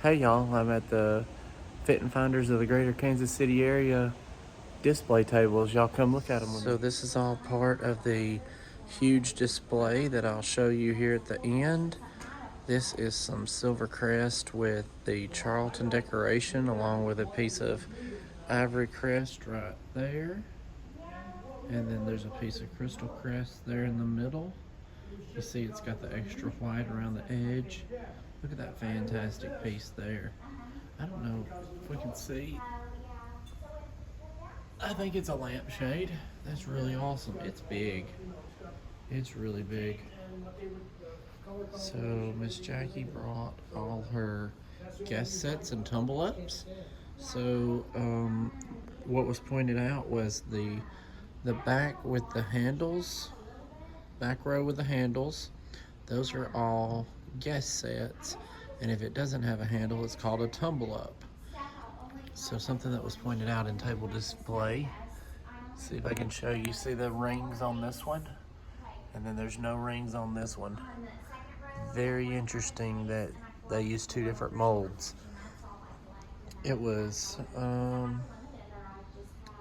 Hey y'all, I'm at the Fenton Finders of the Greater Kansas City area display tables. Y'all come look at them. So this is all part of the huge display that I'll show you here at the end. This is some silver crest with the Charlton decoration along with a piece of ivory crest right there. And then there's a piece of crystal crest there in the middle. You see it's got the extra white around the edge. Look at that fantastic piece there. I don't know if we can see. I think it's a lampshade. That's really awesome. It's big. It's really big. So Miss Jackie brought all her guest sets and tumble ups. So what was pointed out was the back with the handles, back row with the handles. Those are all guest sets, and if it doesn't have a handle, it's called a tumble up. So something that was pointed out in table display. See if I can show you. See the rings on this one? And then there's no rings on this one. Very interesting that they used two different molds. It was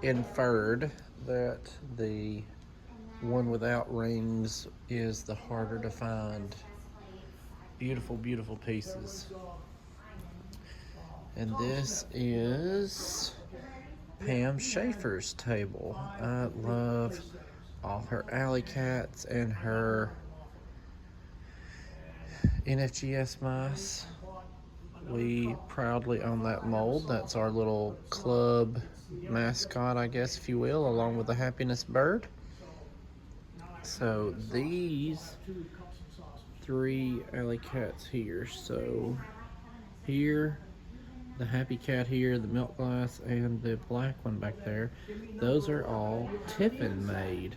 inferred that the one without rings is the harder to find. Beautiful, beautiful pieces. And this is Pam Schaefer's table. I love all her alley cats and her NFGS mice. We proudly own that mold. That's our little club mascot, I guess, if you will, along with the happiness bird. So these three alley cats here. So here, the happy cat here, the milk glass, and the black one back there, those are all Tiffin made.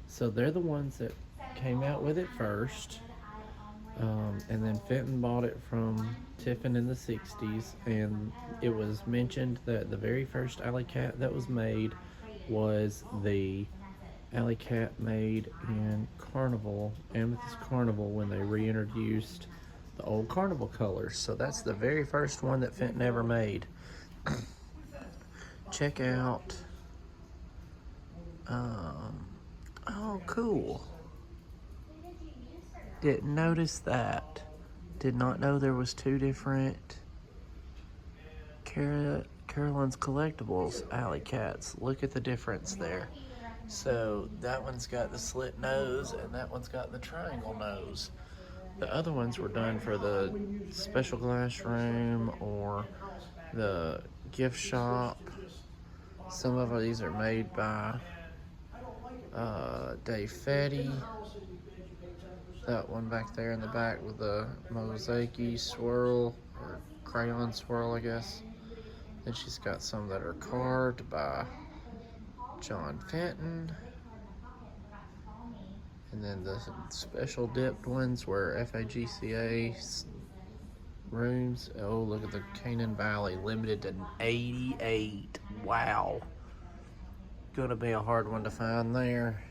So they're the ones that came out with it first. And then Fenton bought it from Tiffin in the 60s, and it was mentioned that the very first alley cat that was made was the alley cat made in Carnival, Amethyst Carnival, when they reintroduced the old Carnival colors. So that's the very first one that Fenton ever made. Check out. Oh, cool. Didn't notice that. Did not know there was two different Carolyn's Collectibles alley cats. Look at the difference there. So that one's got the slit nose and that one's got the triangle nose. The other ones were done for the special glass room or the gift shop. Some of these are made by Dave Fetty. That one back there in the back with the mosaic-y swirl, or crayon swirl, I guess. Then she's got some that are carved by John Fenton. And then the special dipped ones were FAGCA rooms. Oh, look at the Canaan Valley, limited to 88. Wow. Gonna be a hard one to find there.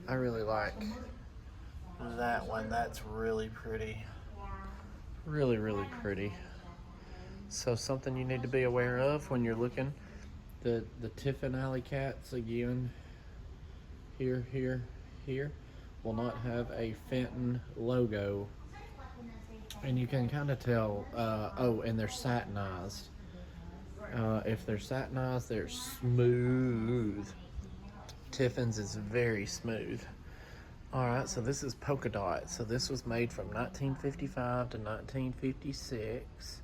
I really like that one. That's really pretty. Really, really pretty. So something you need to be aware of when you're looking. The Tiffin alley cats, again, here, will not have a Fenton logo. And you can kind of tell, oh, and they're satinized. If they're satinized, they're smooth. Tiffin's is very smooth. Alright, so this is Polka Dot. So this was made from 1955 to 1956.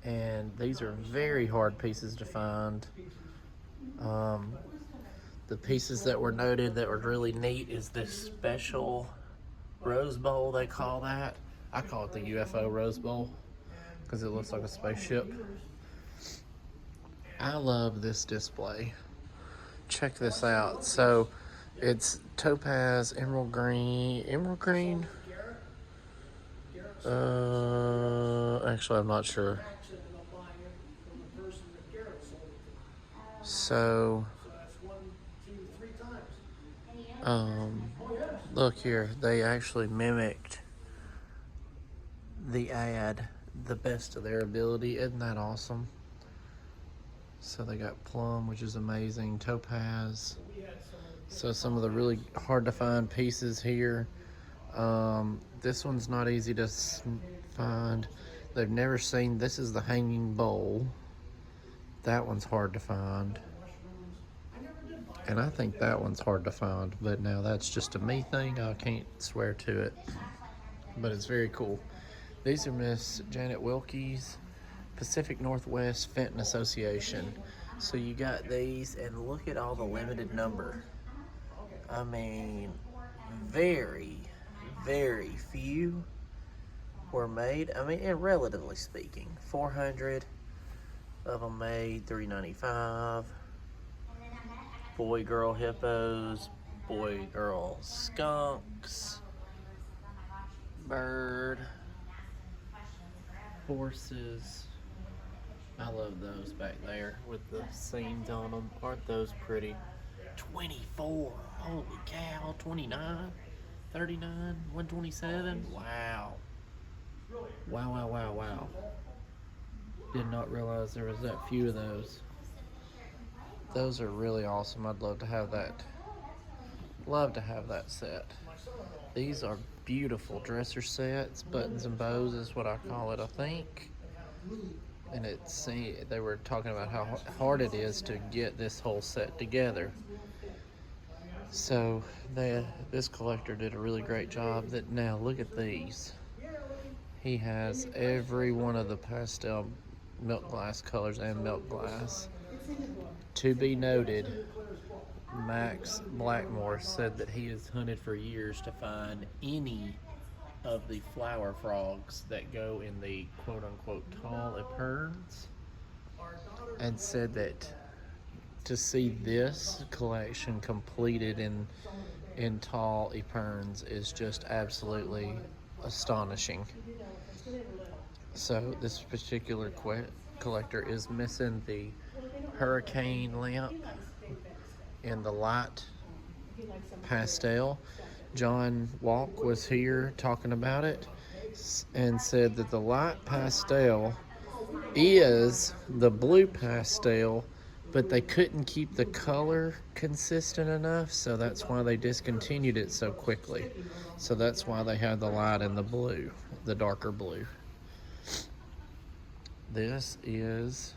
And these are very hard pieces to find. The pieces that were noted that were really neat is this special rose bowl, they call that. I call it the UFO rose bowl because it looks like a spaceship. I love this display. Check this out. So it's topaz, emerald green. Actually, I'm not sure. So, look here. They actually mimicked the ad the best of their ability. Isn't that awesome? So they got plum, which is amazing, topaz. So some of the really hard to find pieces here. This one's not easy to find. They've never seen, this is the hanging bowl. That one's hard to find. And I think that one's hard to find, but now that's just a me thing. I can't swear to it, but it's very cool. These are Miss Janet Wilkie's Pacific Northwest Fenton Association. So you got these, and look at all the limited number. I mean, very, very few were made. I mean, and relatively speaking, 400 of them made, 395. Boy girl hippos, boy girl skunks, bird, horses. I love those back there with the scenes on them. Aren't those pretty? 24. Holy cow. 29, 39, 127. Wow. Wow, wow, wow, wow. Did not realize there was that few of those. Those are really awesome. I'd love to have that. Love to have that set. These are beautiful dresser sets. Buttons and bows is what I call it, I think. And they were talking about how hard it is to get this whole set together. So this collector did a really great job. Now look at these. He has every one of the pastel milk glass colors and milk glass. To be noted, Max Blackmore said that he has hunted for years to find any of the flower frogs that go in the quote-unquote tall eperons, and said that to see this collection completed in tall eperons is just absolutely astonishing. So this particular collector is missing the hurricane lamp in the light pastel. John Walk was here talking about it and said that the light pastel is the blue pastel, but they couldn't keep the color consistent enough, so that's why they discontinued it so quickly. So that's why they had the light and the blue, the darker blue. This is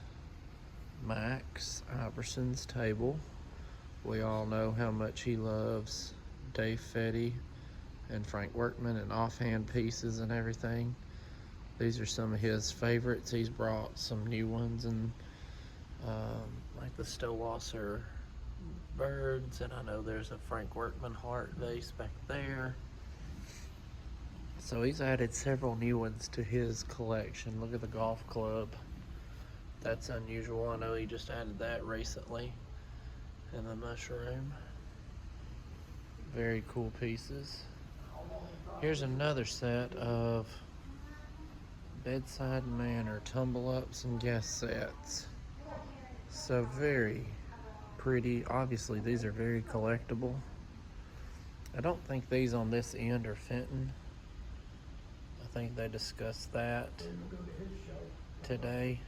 Max Iverson's table. We all know how much he loves Dave Fetty and Frank Workman and offhand pieces and everything. These are some of his favorites. He's brought some new ones, and like the Stowasser birds, and I know there's a Frank Workman heart vase back there. So he's added several new ones to his collection. Look at the golf club. That's unusual. I know he just added that recently. And the mushroom. Very cool pieces. Here's another set of bedside manner tumble ups and guest sets. So very pretty. Obviously these are very collectible. I don't think these on this end are Fenton. I think they discussed that today.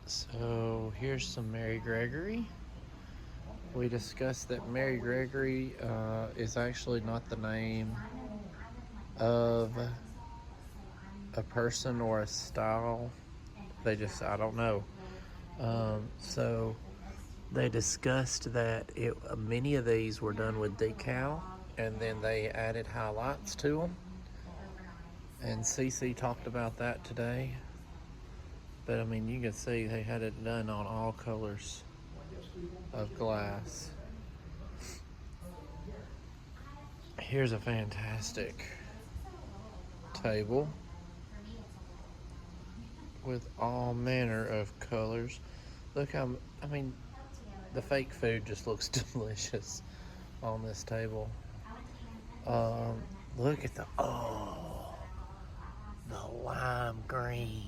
So here's some Mary Gregory. We discussed that Mary Gregory is actually not the name of a person or a style. I don't know. So they discussed that many of these were done with decal, and then they added highlights to them. And CC talked about that today. But I mean, you can see they had it done on all colors of glass. Here's a fantastic table with all manner of colors. Look how, I mean, the fake food just looks delicious on this table. Look at the lime green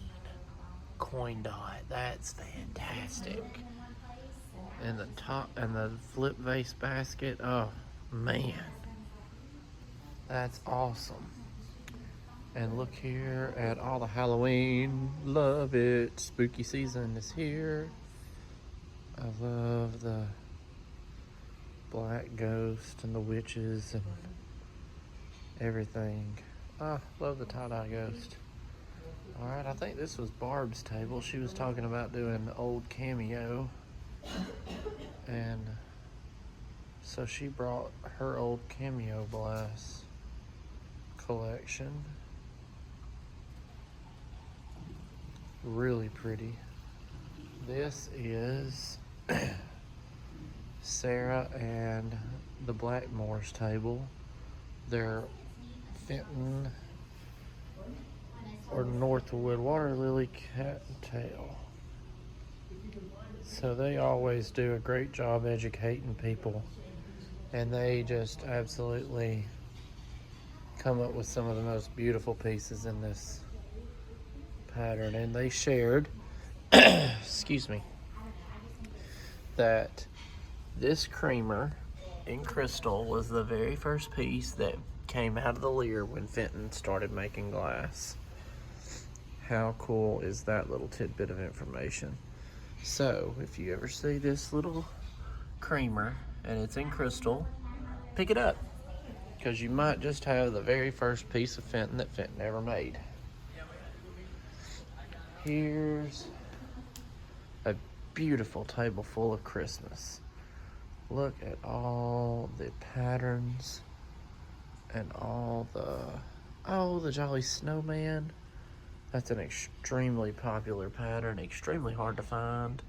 coin dot. That's fantastic. And the top and the flip vase basket. Oh man, That's awesome. And look here at all the Halloween. Love it. Spooky season is here. I love the black ghost and the witches and everything. Oh, love the tie-dye ghost. Alright, I think this was Barb's table. She was talking about doing old cameo. And so she brought her old cameo glass collection. Really pretty. This is Sarah and the Blackmore's table. They're Fenton or Northwood water lily cattail. So they always do a great job educating people, and they just absolutely come up with some of the most beautiful pieces in this pattern. And they shared excuse me, that this creamer in crystal was the very first piece that came out of the Lear when Fenton started making glass. How cool is that little tidbit of information? So if you ever see this little creamer and it's in crystal, pick it up, because you might just have the very first piece of Fenton that Fenton ever made. Here's a beautiful table full of Christmas. Look at all the patterns and all the Jolly Snowman. That's an extremely popular pattern, extremely hard to find.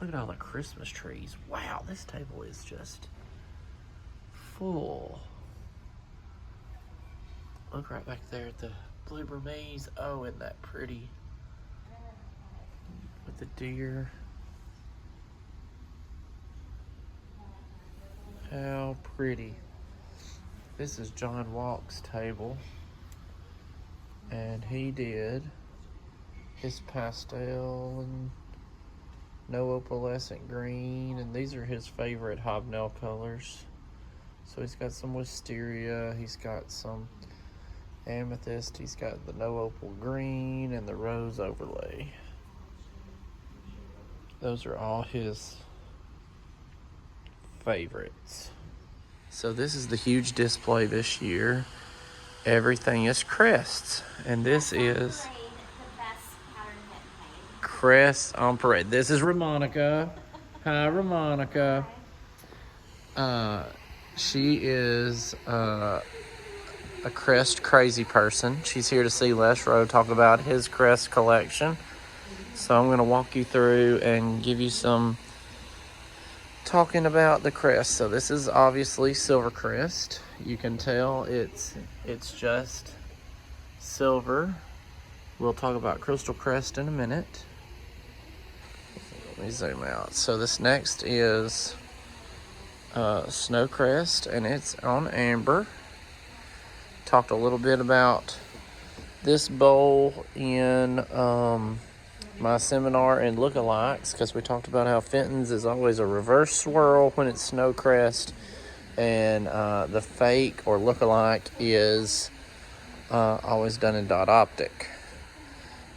Look at all the Christmas trees. Wow, this table is just full. Look right back there at the Bloober Maze. Oh, isn't that pretty? With the deer. How pretty. This is John Walk's table. And he did his pastel and no opalescent green, and these are his favorite Hobnail colors. So he's got some wisteria, he's got some amethyst, he's got the no opal green and the rose overlay. Those are all his favorites. So this is the huge display this year. Everything is Crest, and this is Crest on parade. This is Ramonica. Hi, Ramonica. She is a Crest crazy person. She's here to see Les Rowe talk about his Crest collection. So I'm going to walk you through and give you some talking about the Crest. So this is obviously Silver Crest. You can tell it's just silver. We'll talk about Crystal Crest in a minute. Let me zoom out. So this next is Snow Crest, and it's on amber. Talked a little bit about this bowl in my seminar in lookalikes, because we talked about how Fenton's is always a reverse swirl when it's Snow Crest, and the fake or lookalike is always done in dot optic.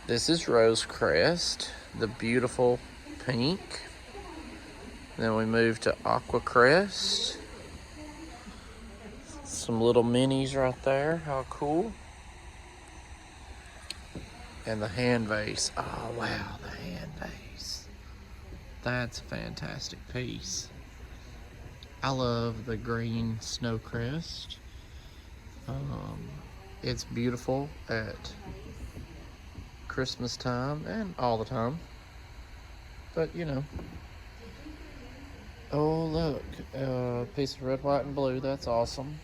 This is Rose Crest, the beautiful pink. Then we move to Aqua Crest. Some little minis right there, how cool. And the hand vase. Oh wow, the hand vase. That's a fantastic piece. I love the green Snow Crest. It's beautiful at Christmas time and all the time. But you know. Oh look, a piece of red, white, and blue. That's awesome.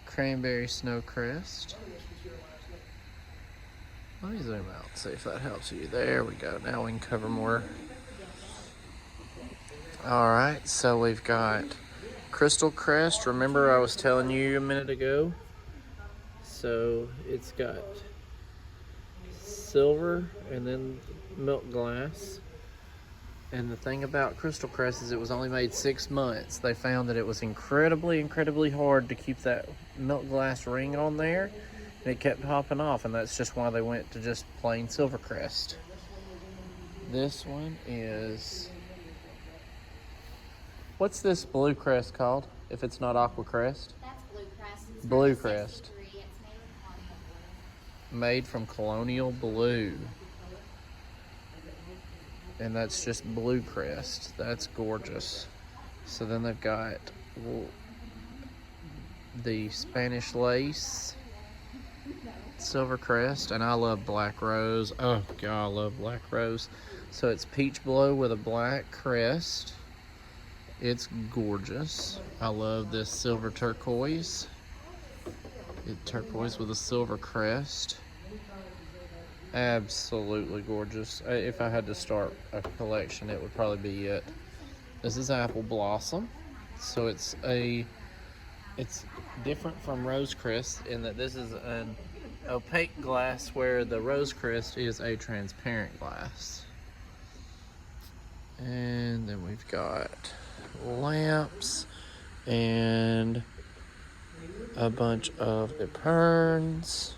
Cranberry Snow Crest. Let me zoom out and see if that helps you. There we go. Now we can cover more. Alright, so we've got Crystal Crest. Remember I was telling you a minute ago? So it's got silver and then milk glass. And the thing about Crystal Crest is it was only made 6 months. They found that it was incredibly hard to keep that milk glass ring on there. And it kept popping off, and that's just why they went to just plain Silver Crest. This one is... What's this blue crest called, if it's not Aqua Crest? That's Blue Crest. It's Blue Crest. It's Made from Colonial Blue. And that's just Blue Crest. That's gorgeous. So then they've got the Spanish lace, Silver Crest, and I love Black Rose. Oh God, I love Black Rose. So it's peach blow with a black crest. It's gorgeous. I love this silver turquoise. Turquoise with a silver crest. Absolutely gorgeous. If I had to start a collection, it would probably be it. This is Apple Blossom. So it's different from Rose Crest in that this is an opaque glass where the Rose Crest is a transparent glass. And then we've got lamps and a bunch of epergnes.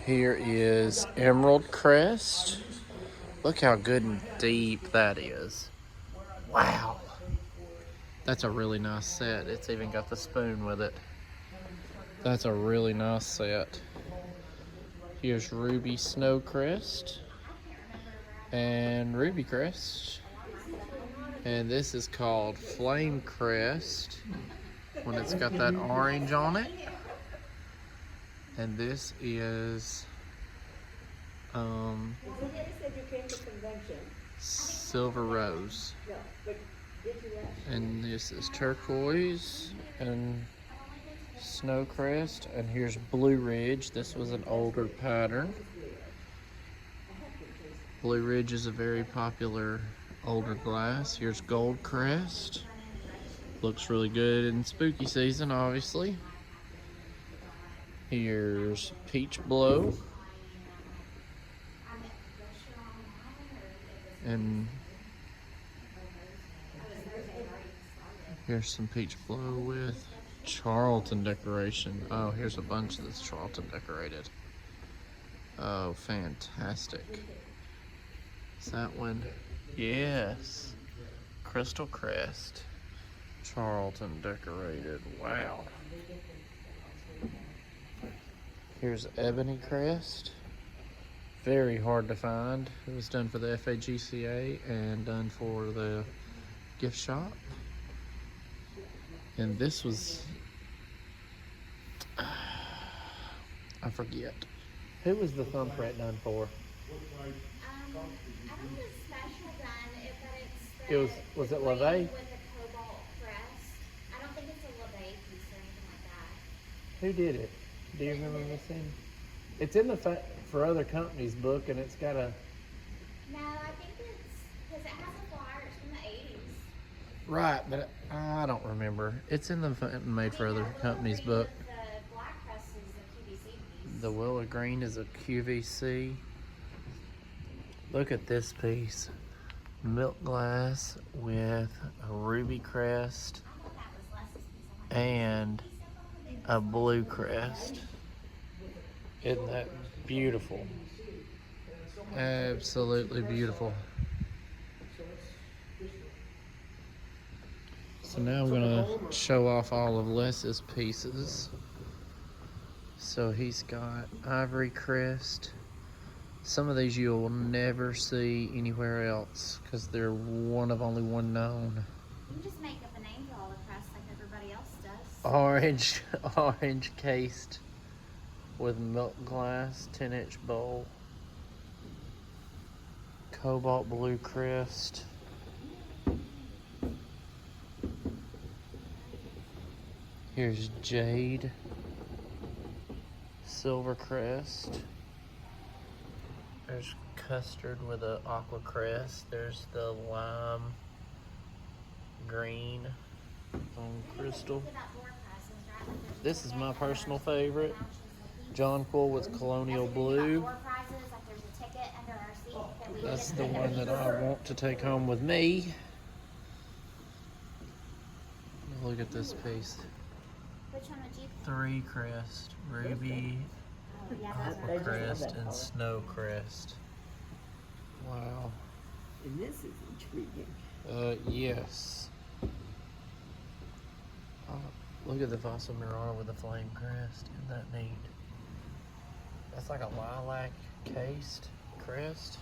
Here is Emerald Crest. Look how good and deep that is. Wow. That's a really nice set. It's even got the spoon with it. That's a really nice set. Here's Ruby Snow Crest and Ruby Crest. And this is called Flame Crest when it's got that orange on it. And this is Silver Rose. And this is turquoise and Snow Crest. And here's Blue Ridge. This was an older pattern. Blue Ridge is a very popular older glass. Here's Gold Crest. Looks really good in spooky season, obviously. Here's Peach Blow. And here's some Peach Blow with Charlton decoration. Oh, here's a bunch that's Charlton decorated. Oh, fantastic. Is that one? Yes. Crystal Crest. Charlton decorated. Wow. Here's Ebony Crest. Very hard to find. It was done for the FAGCA and done for the gift shop. And this was, I forget. Who was the thumbprint done for? I don't know the special done, but it's It was it LeVay? with the cobalt crest. I don't think it's a LeVay piece or anything like that. Who did it? Do you remember this thing? It's in the for other companies book, and it's got a... No, I think it's, because it has a flyer, it's from the 80s. Right, but I don't remember. It's in the made for other companies book. The black crest is a QVC piece. The Willow Green is a QVC. Look at this piece. Milk glass with a ruby crest and a blue crest. Isn't that beautiful? Absolutely beautiful. So now I'm gonna show off all of Les's pieces. So he's got ivory crest. Some of these you'll never see anywhere else because they're one of only one known. You can just make up a name for all the crest like everybody else does. Orange cased with milk glass, 10-inch bowl. Cobalt blue crest. Here's jade. Silver crest. There's custard with an aqua crest. There's the lime green on crystal. This is my personal favorite. Jonquil with colonial blue. Door prizes, like there's a ticket under our seat that we That's the one that I want to take home with me. Look at this piece. Which one would you? 3 Crest, Ruby, Oh, yeah, Aqua Crest, and Snow Crest. Wow. And this is intriguing. Yes. Look at the Fossil Mirage with the flame crest. Isn't that neat? That's like a lilac cased crest.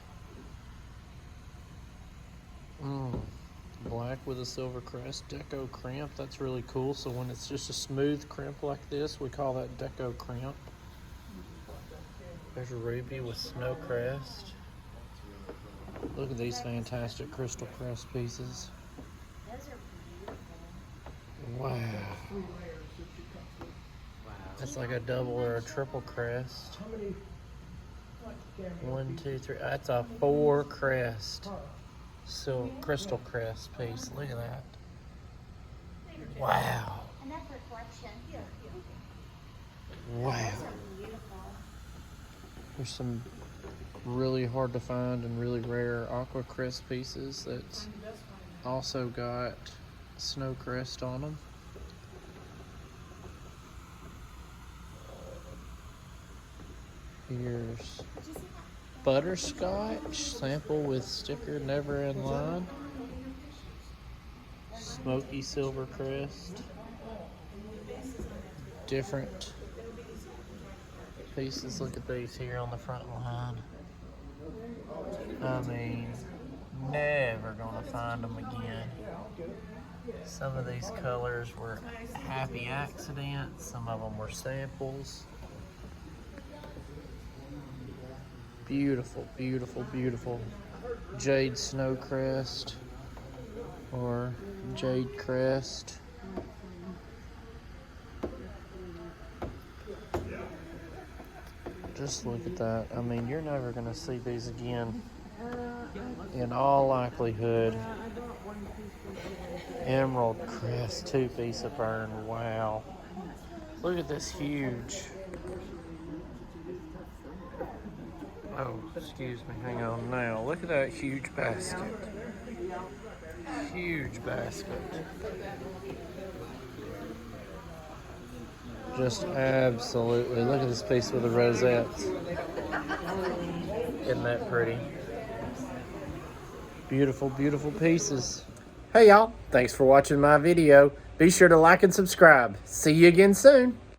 Black with a silver crest, deco crimp. That's really cool. So when it's just a smooth crimp like this, we call that deco crimp. There's a ruby with snow crest. Look at these fantastic crystal crest pieces. Those are beautiful. Wow. That's like a double or a triple crest. 1, 2, 3. That's a 4 crest. Crystal crest piece. Look at that. Wow. And that's reflection. Wow. Those are beautiful. There's some really hard to find and really rare aqua crest pieces that's also got snow crest on them. Here's butterscotch sample with sticker never in line. Smoky silver crest. Different pieces. Look at these here on the front line. I mean, never gonna find them again. Some of these colors were happy accidents. Some of them were samples. Beautiful, beautiful, beautiful jade snow crest or jade crest. Just look at that. I mean, you're never going to see these again in all likelihood. Emerald crest, 2-piece of burn. Wow. Look at this huge. Oh, excuse me, hang on now. Look at that huge basket. Huge basket. Just absolutely. Look at this piece with the rosettes. Isn't that pretty? Beautiful, beautiful pieces. Hey y'all, thanks for watching my video. Be sure to like and subscribe. See you again soon.